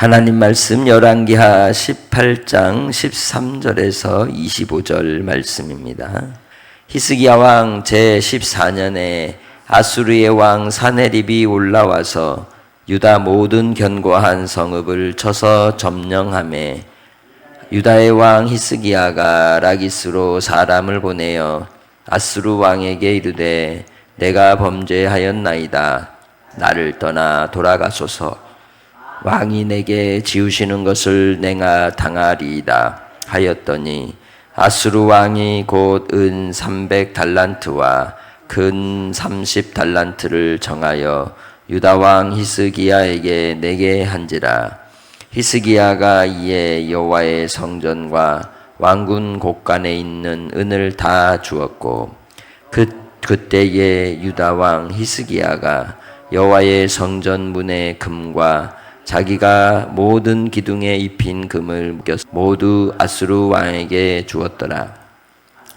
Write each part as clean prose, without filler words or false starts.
하나님 말씀 열왕기하 18장 13절에서 25절 말씀입니다. 히스기야 왕 제14년에 아수르의 왕 사네립이 올라와서 유다 모든 견고한 성읍을 쳐서 점령하매 유다의 왕 히스기야가 라기스로 사람을 보내어 아수르 왕에게 이르되 내가 범죄하였나이다. 나를 떠나 돌아가소서. 왕이 내게 지우시는 것을 내가 당하리이다 하였더니 아수르 왕이 곧 은 300달란트와 근 30달란트를 정하여 유다 왕 히스기야에게 내게 한지라. 히스기야가 이에 여호와의 성전과 왕군 곳간에 있는 은을 다 주었고 그때에 유다 왕 히스기야가 여호와의 성전 문의 금과 자기가 모든 기둥에 입힌 금을 묶여서 모두 아수르 왕에게 주었더라.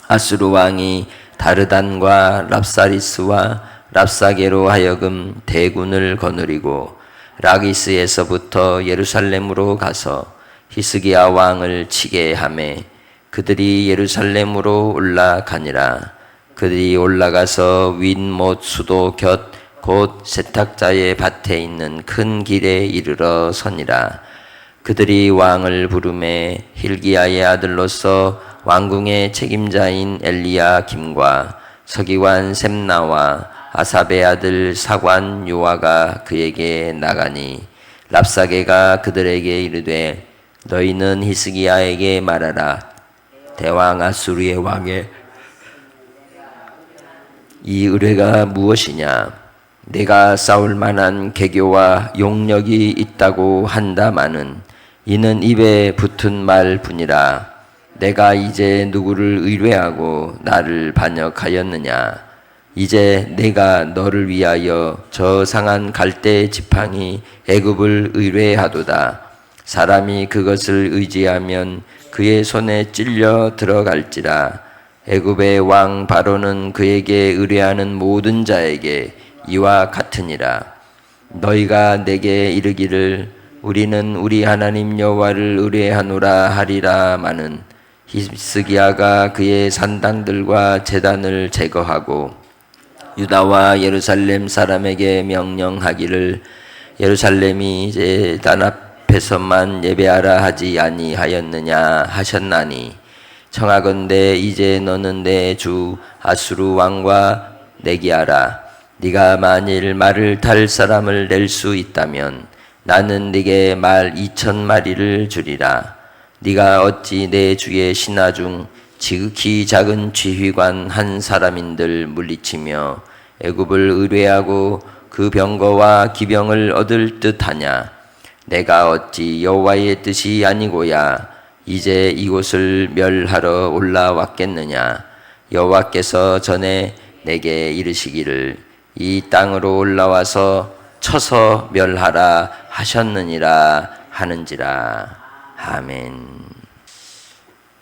아수르 왕이 다르단과 랍사리스와 랍사게로 하여금 대군을 거느리고 라기스에서부터 예루살렘으로 가서 히스기야 왕을 치게 하매 그들이 예루살렘으로 올라가니라. 그들이 올라가서 윗못 수도 곁 곧 세탁자의 밭에 있는 큰 길에 이르러 서니라. 그들이 왕을 부르매 hil기야의 아들로서 왕궁의 책임자인 엘리야김과 서기관 셈나와 아삽의 아들 사관 요아가 그에게 나가니 랍사게가 그들에게 이르되 너희는 히스기야에게 말하라. 대왕 아수르의 왕의 이 의뢰가 무엇이냐? 내가 싸울 만한 계교와 용력이 있다고 한다마는 이는 입에 붙은 말뿐이라. 내가 이제 누구를 의뢰하고 나를 반역하였느냐? 이제 내가 너를 위하여 저 상한 갈대 지팡이 애굽을 의뢰하도다. 사람이 그것을 의지하면 그의 손에 찔려 들어갈지라. 애굽의 왕 바로는 그에게 의뢰하는 모든 자에게 이와 같으니라. 너희가 내게 이르기를 우리는 우리 하나님 여호와를 의뢰하노라 하리라마는 히스기야가 그의 산당들과 제단을 제거하고 유다와 예루살렘 사람에게 명령하기를 예루살렘이 제단 앞에서만 예배하라 하지 아니하였느냐 하셨나니 청하건대 이제 너는 내 주 아수르 왕과 내기하라. 네가 만일 말을 탈 사람을 낼 수 있다면 나는 네게 말 2,000마리를 주리라. 네가 어찌 내 주의 신하 중 지극히 작은 지휘관 한 사람인들 물리치며 애굽을 의뢰하고 그 병거와 기병을 얻을 듯하냐? 내가 어찌 여호와의 뜻이 아니고야 이제 이곳을 멸하러 올라왔겠느냐? 여호와께서 전에 내게 이르시기를 이 땅으로 올라와서 쳐서 멸하라 하셨느니라 하는지라. 아멘.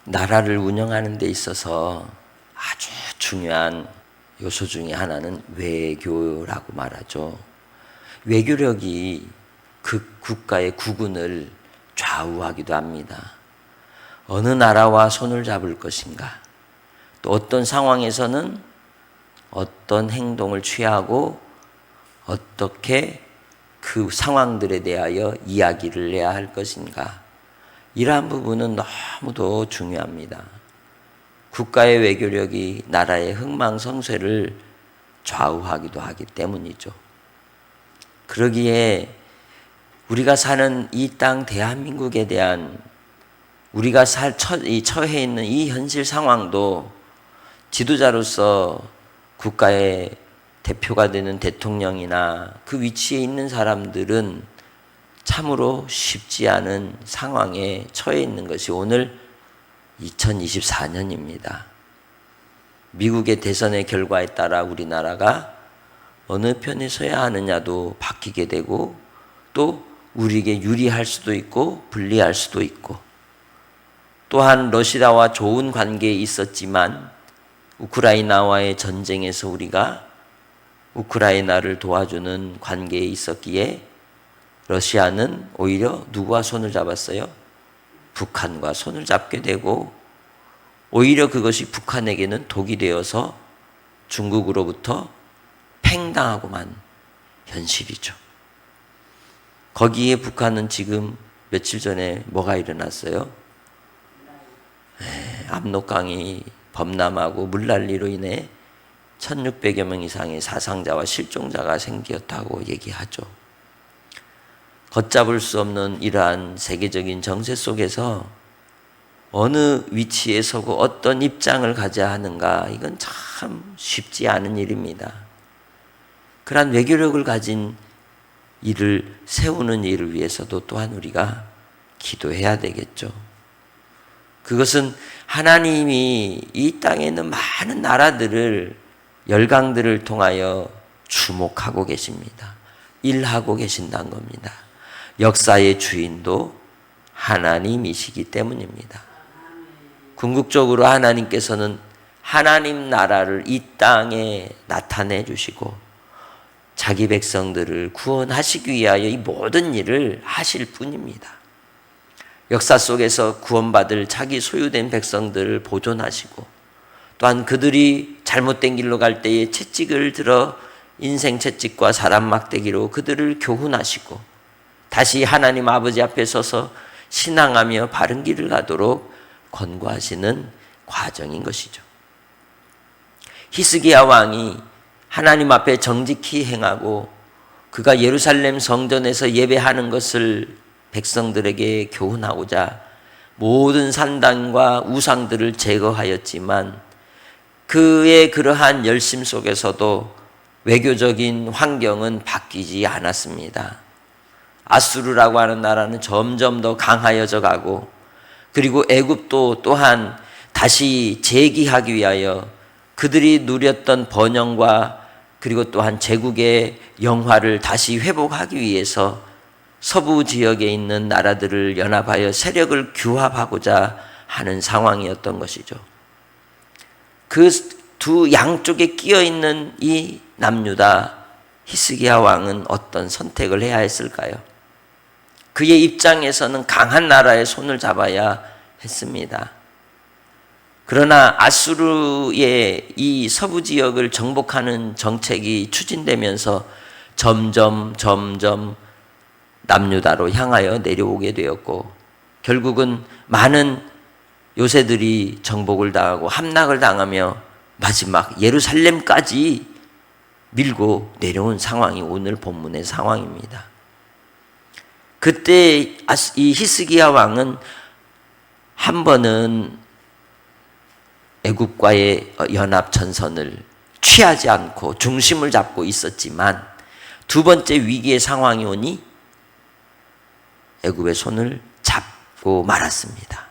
나라를 운영하는 데 있어서 아주 중요한 요소 중에 하나는 외교라고 말하죠. 외교력이 그 국가의 국운을 좌우하기도 합니다. 어느 나라와 손을 잡을 것인가, 또 어떤 상황에서는 어떤 행동을 취하고 어떻게 그 상황들에 대하여 이야기를 해야 할 것인가, 이러한 부분은 너무도 중요합니다. 국가의 외교력이 나라의 흥망성쇠를 좌우하기도 하기 때문이죠. 그러기에 우리가 사는 이 땅 대한민국에 대한 우리가 처해 있는 이 현실 상황도 지도자로서 국가의 대표가 되는 대통령이나 그 위치에 있는 사람들은 참으로 쉽지 않은 상황에 처해 있는 것이 오늘 2024년입니다. 미국의 대선의 결과에 따라 우리나라가 어느 편에 서야 하느냐도 바뀌게 되고 또 우리에게 유리할 수도 있고 불리할 수도 있고, 또한 러시아와 좋은 관계에 있었지만 우크라이나와의 전쟁에서 우리가 우크라이나를 도와주는 관계에 있었기에 러시아는 오히려 누구와 손을 잡았어요? 북한과 손을 잡게 되고 오히려 그것이 북한에게는 독이 되어서 중국으로부터 팽당하고만 현실이죠. 거기에 북한은 지금 며칠 전에 뭐가 일어났어요? 압록강이 범람하고 물난리로 인해 1600여 명 이상의 사상자와 실종자가 생겼다고 얘기하죠. 걷잡을 수 없는 이러한 세계적인 정세 속에서 어느 위치에 서고 어떤 입장을 가져야 하는가, 이건 참 쉽지 않은 일입니다. 그러한 외교력을 가진 일을 세우는 일을 위해서도 또한 우리가 기도해야 되겠죠. 그것은 하나님이 이 땅에 있는 많은 나라들을, 열강들을 통하여 주목하고 계십니다. 일하고 계신다는 겁니다. 역사의 주인도 하나님이시기 때문입니다. 궁극적으로 하나님께서는 하나님 나라를 이 땅에 나타내 주시고 자기 백성들을 구원하시기 위하여 이 모든 일을 하실 뿐입니다. 역사 속에서 구원받을 자기 소유된 백성들을 보존하시고 또한 그들이 잘못된 길로 갈 때에 채찍을 들어 인생 채찍과 사람 막대기로 그들을 교훈하시고 다시 하나님 아버지 앞에 서서 신앙하며 바른 길을 가도록 권고하시는 과정인 것이죠. 히스기야 왕이 하나님 앞에 정직히 행하고 그가 예루살렘 성전에서 예배하는 것을 백성들에게 교훈하고자 모든 산당과 우상들을 제거하였지만 그의 그러한 열심 속에서도 외교적인 환경은 바뀌지 않았습니다. 아수르라고 하는 나라는 점점 더 강하여져 가고 그리고 애굽도 또한 다시 재기하기 위하여 그들이 누렸던 번영과 그리고 또한 제국의 영화를 다시 회복하기 위해서 서부 지역에 있는 나라들을 연합하여 세력을 규합하고자 하는 상황이었던 것이죠. 그 두 양쪽에 끼어 있는 이 남유다 히스기야 왕은 어떤 선택을 해야 했을까요? 그의 입장에서는 강한 나라의 손을 잡아야 했습니다. 그러나 아수르의 이 서부 지역을 정복하는 정책이 추진되면서 점점 남유다로 향하여 내려오게 되었고 결국은 많은 요새들이 정복을 당하고 함락을 당하며 마지막 예루살렘까지 밀고 내려온 상황이 오늘 본문의 상황입니다. 그때 이 히스기야 왕은 한 번은 애굽과의 연합 전선을 취하지 않고 중심을 잡고 있었지만 두 번째 위기의 상황이 오니 애굽의 손을 잡고 말았습니다.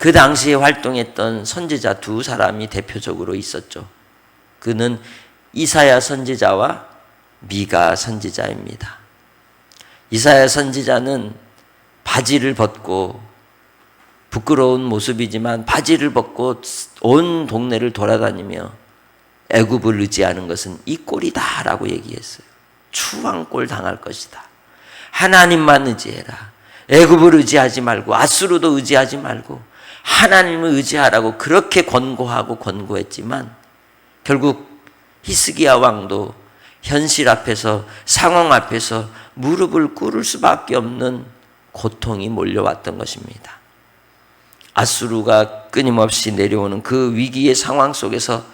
그 당시에 활동했던 선지자 두 사람이 대표적으로 있었죠. 그는 이사야 선지자와 미가 선지자입니다. 이사야 선지자는 바지를 벗고 부끄러운 모습이지만 바지를 벗고 온 동네를 돌아다니며 애굽을 의지하는 것은 이 꼴이다라고 얘기했어요. 추왕꼴 당할 것이다. 하나님만 의지해라. 애굽을 의지하지 말고 아수르도 의지하지 말고 하나님을 의지하라고 그렇게 권고하고 권고했지만 결국 히스기야 왕도 현실 앞에서 상황 앞에서 무릎을 꿇을 수밖에 없는 고통이 몰려왔던 것입니다. 아수르가 끊임없이 내려오는 그 위기의 상황 속에서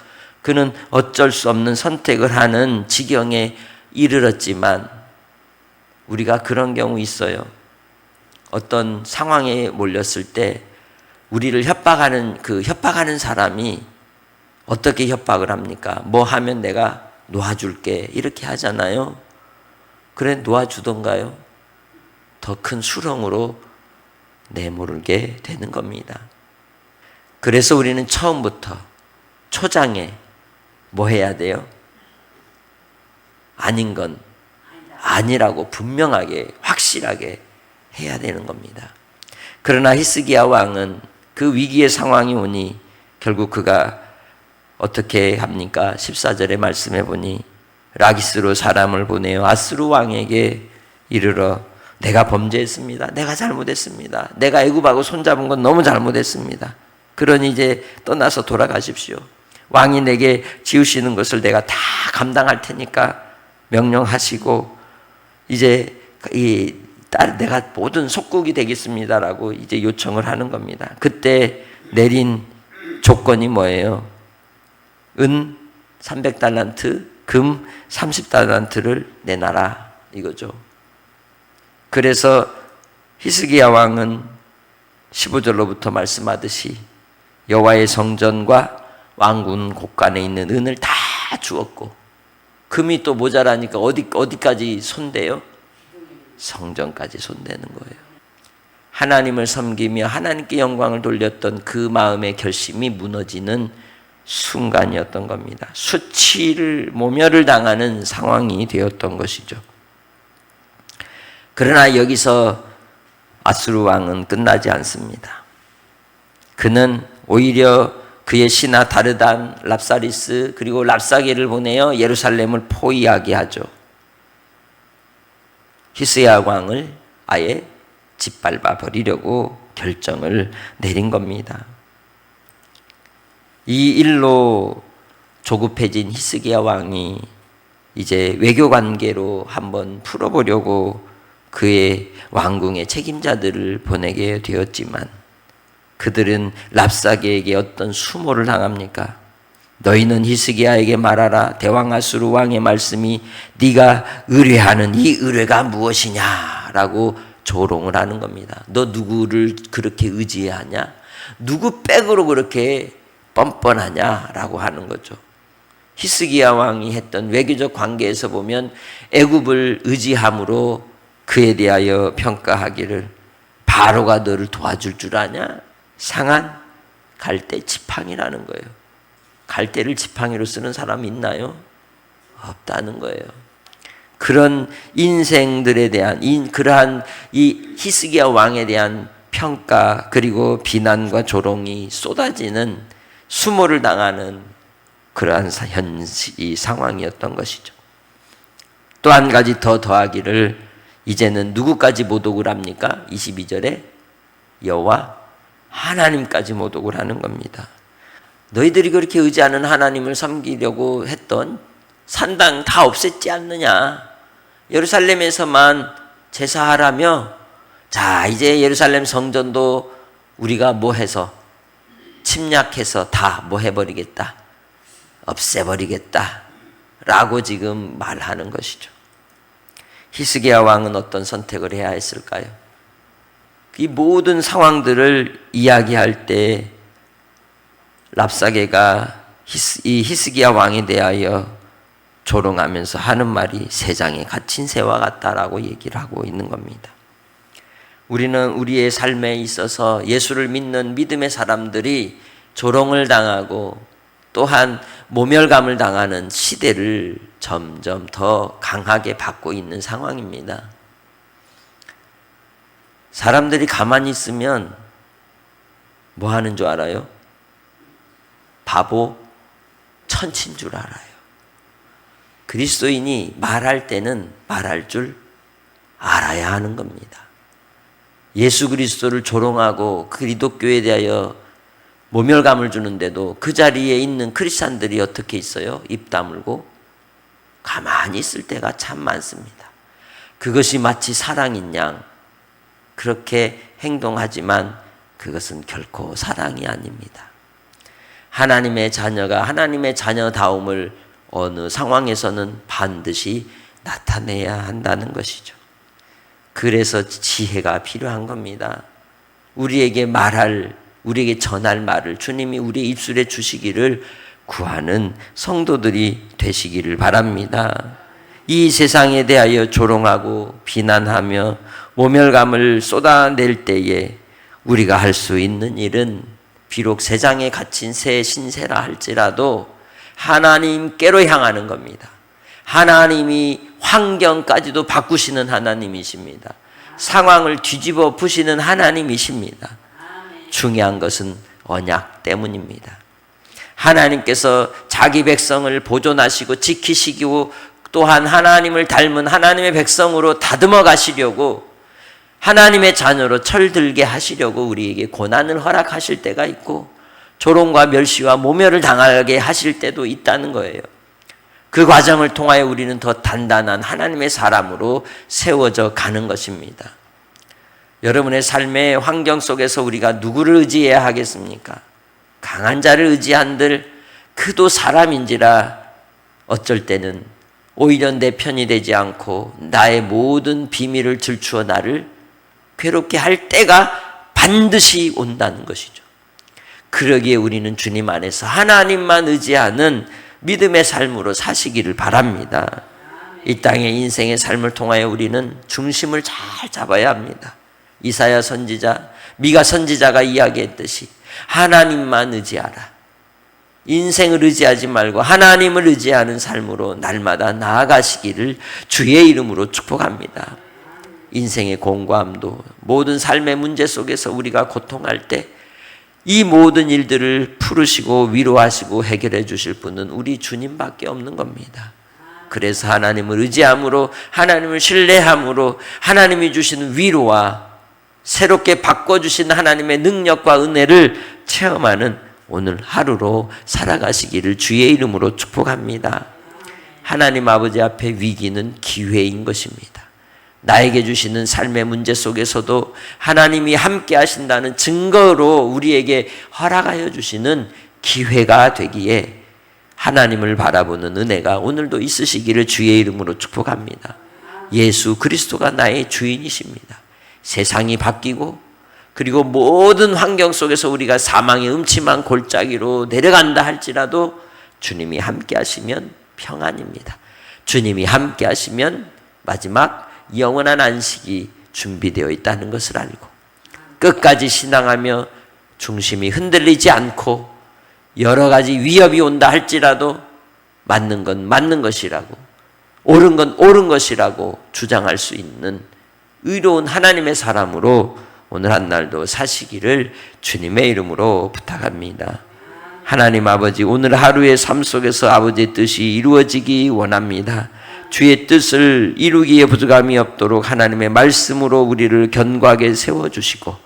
그는 어쩔 수 없는 선택을 하는 지경에 이르렀지만 우리가 그런 경우 있어요. 어떤 상황에 몰렸을 때 우리를 협박하는 사람이 어떻게 협박을 합니까? 뭐 하면 내가 놓아줄게 이렇게 하잖아요. 그래 놓아주던가요? 더 큰 수렁으로 내몰게 되는 겁니다. 그래서 우리는 처음부터 초장에 뭐 해야 돼요? 아닌 건 아니라고 분명하게 확실하게 해야 되는 겁니다. 그러나 히스기야 왕은 그 위기의 상황이 오니 결국 그가 어떻게 합니까? 14절의 말씀해 보니 라기스로 사람을 보내어 아수르 왕에게 이르러 내가 범죄했습니다. 내가 잘못했습니다. 내가 애굽하고 손잡은 건 너무 잘못했습니다. 그러니 이제 떠나서 돌아가십시오. 왕이 내게 지으시는 것을 내가 다 감당할 테니까 명령하시고 이제 내가 모든 속국이 되겠습니다라고 이제 요청을 하는 겁니다. 그때 내린 조건이 뭐예요? 은 300달란트, 금 30달란트를 내놔라 이거죠. 그래서 히스기야 왕은 15절로부터 말씀하듯이 여호와의 성전과 왕궁 곳간에 있는 은을 다 주었고, 금이 또 모자라니까 어디까지 손대요? 성전까지 손대는 거예요. 하나님을 섬기며 하나님께 영광을 돌렸던 그 마음의 결심이 무너지는 순간이었던 겁니다. 수치를 모멸을 당하는 상황이 되었던 것이죠. 그러나 여기서 아수르 왕은 끝나지 않습니다. 그는 오히려 그의 신하 다르단, 랍사리스 그리고 랍사게를 보내어 예루살렘을 포위하게 하죠. 히스기야 왕을 아예 짓밟아 버리려고 결정을 내린 겁니다. 이 일로 조급해진 히스기야 왕이 이제 외교 관계로 한번 풀어보려고 그의 왕궁의 책임자들을 보내게 되었지만 그들은 랍사게에게 어떤 수모를 당합니까? 너희는 히스기야에게 말하라. 대왕 아수르 왕의 말씀이 네가 의뢰하는 이 의뢰가 무엇이냐라고 조롱을 하는 겁니다. 너 누구를 그렇게 의지하냐? 누구 백으로 그렇게 뻔뻔하냐라고 하는 거죠. 히스기야 왕이 했던 외교적 관계에서 보면 애굽을 의지함으로 그에 대하여 평가하기를 바로가 너를 도와줄 줄 아냐? 상한 갈대 지팡이라는 거예요. 갈대를 지팡이로 쓰는 사람이 있나요? 없다는 거예요. 그런 인생들에 대한 그러한 이 히스기야 왕에 대한 평가 그리고 비난과 조롱이 쏟아지는 수모를 당하는 그러한 이 상황이었던 것이죠. 또 한 가지 더 더하기를 이제는 누구까지 모독을 합니까? 22절에 여호와 하나님까지 모독을 하는 겁니다. 너희들이 그렇게 의지하는 하나님을 섬기려고 했던 산당 다 없앴지 않느냐? 예루살렘에서만 제사하라며 자 이제 예루살렘 성전도 우리가 뭐 해서 침략해서 다 뭐 해버리겠다 없애버리겠다 라고 지금 말하는 것이죠. 히스기야 왕은 어떤 선택을 해야 했을까요? 이 모든 상황들을 이야기할 때 랍사게가 이 히스기야 왕에 대하여 조롱하면서 하는 말이 세상에 갇힌 새와 같다라고 얘기를 하고 있는 겁니다. 우리는 우리의 삶에 있어서 예수를 믿는 믿음의 사람들이 조롱을 당하고 또한 모멸감을 당하는 시대를 점점 더 강하게 받고 있는 상황입니다. 사람들이 가만히 있으면 뭐 하는 줄 알아요? 바보, 천치인 줄 알아요. 그리스도인이 말할 때는 말할 줄 알아야 하는 겁니다. 예수 그리스도를 조롱하고 기독교에 대하여 모멸감을 주는데도 그 자리에 있는 크리스찬들이 어떻게 있어요? 입 다물고 가만히 있을 때가 참 많습니다. 그것이 마치 사랑인 양 그렇게 행동하지만 그것은 결코 사랑이 아닙니다. 하나님의 자녀가 하나님의 자녀다움을 어느 상황에서는 반드시 나타내야 한다는 것이죠. 그래서 지혜가 필요한 겁니다. 우리에게 전할 말을 주님이 우리의 입술에 주시기를 구하는 성도들이 되시기를 바랍니다. 이 세상에 대하여 조롱하고 비난하며 모멸감을 쏟아낼 때에 우리가 할 수 있는 일은 비록 세상에 갇힌 새 신세라 할지라도 하나님께로 향하는 겁니다. 하나님이 환경까지도 바꾸시는 하나님이십니다. 상황을 뒤집어 부시는 하나님이십니다. 중요한 것은 언약 때문입니다. 하나님께서 자기 백성을 보존하시고 지키시고 또한 하나님을 닮은 하나님의 백성으로 다듬어 가시려고 하나님의 자녀로 철들게 하시려고 우리에게 고난을 허락하실 때가 있고 조롱과 멸시와 모멸을 당하게 하실 때도 있다는 거예요. 그 과정을 통하여 우리는 더 단단한 하나님의 사람으로 세워져 가는 것입니다. 여러분의 삶의 환경 속에서 우리가 누구를 의지해야 하겠습니까? 강한 자를 의지한들 그도 사람인지라 어쩔 때는 오히려 내 편이 되지 않고 나의 모든 비밀을 들추어 나를 괴롭게 할 때가 반드시 온다는 것이죠. 그러기에 우리는 주님 안에서 하나님만 의지하는 믿음의 삶으로 사시기를 바랍니다. 이 땅의 인생의 삶을 통하여 우리는 중심을 잘 잡아야 합니다. 이사야 선지자, 미가 선지자가 이야기했듯이 하나님만 의지하라. 인생을 의지하지 말고 하나님을 의지하는 삶으로 날마다 나아가시기를 주의 이름으로 축복합니다. 인생의 공고함도 모든 삶의 문제 속에서 우리가 고통할 때 이 모든 일들을 풀으시고 위로하시고 해결해 주실 분은 우리 주님밖에 없는 겁니다. 그래서 하나님을 의지함으로 하나님을 신뢰함으로 하나님이 주시는 위로와 새롭게 바꿔주신 하나님의 능력과 은혜를 체험하는 오늘 하루로 살아가시기를 주의 이름으로 축복합니다. 하나님 아버지 앞에 위기는 기회인 것입니다. 나에게 주시는 삶의 문제 속에서도 하나님이 함께 하신다는 증거로 우리에게 허락하여 주시는 기회가 되기에 하나님을 바라보는 은혜가 오늘도 있으시기를 주의 이름으로 축복합니다. 예수 그리스도가 나의 주인이십니다. 세상이 바뀌고 그리고 모든 환경 속에서 우리가 사망의 음침한 골짜기로 내려간다 할지라도 주님이 함께 하시면 평안입니다. 주님이 함께 하시면 마지막 영원한 안식이 준비되어 있다는 것을 알고 끝까지 신앙하며 중심이 흔들리지 않고 여러 가지 위협이 온다 할지라도 맞는 건 맞는 것이라고 옳은 건 옳은 것이라고 주장할 수 있는 의로운 하나님의 사람으로 오늘 한 날도 사시기를 주님의 이름으로 부탁합니다. 하나님 아버지, 오늘 하루의 삶 속에서 아버지의 뜻이 이루어지기 원합니다. 주의 뜻을 이루기에 부족함이 없도록 하나님의 말씀으로 우리를 견고하게 세워주시고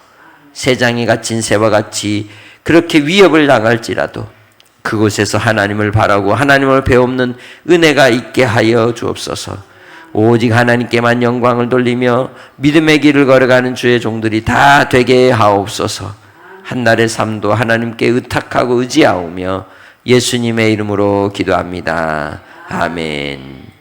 새장이 갇힌 새와 같이 그렇게 위협을 당할지라도 그곳에서 하나님을 바라고 하나님을 배우는 은혜가 있게 하여 주옵소서. 오직 하나님께만 영광을 돌리며 믿음의 길을 걸어가는 주의 종들이 다 되게 하옵소서. 한날의 삶도 하나님께 의탁하고 의지하오며 예수님의 이름으로 기도합니다. 아멘.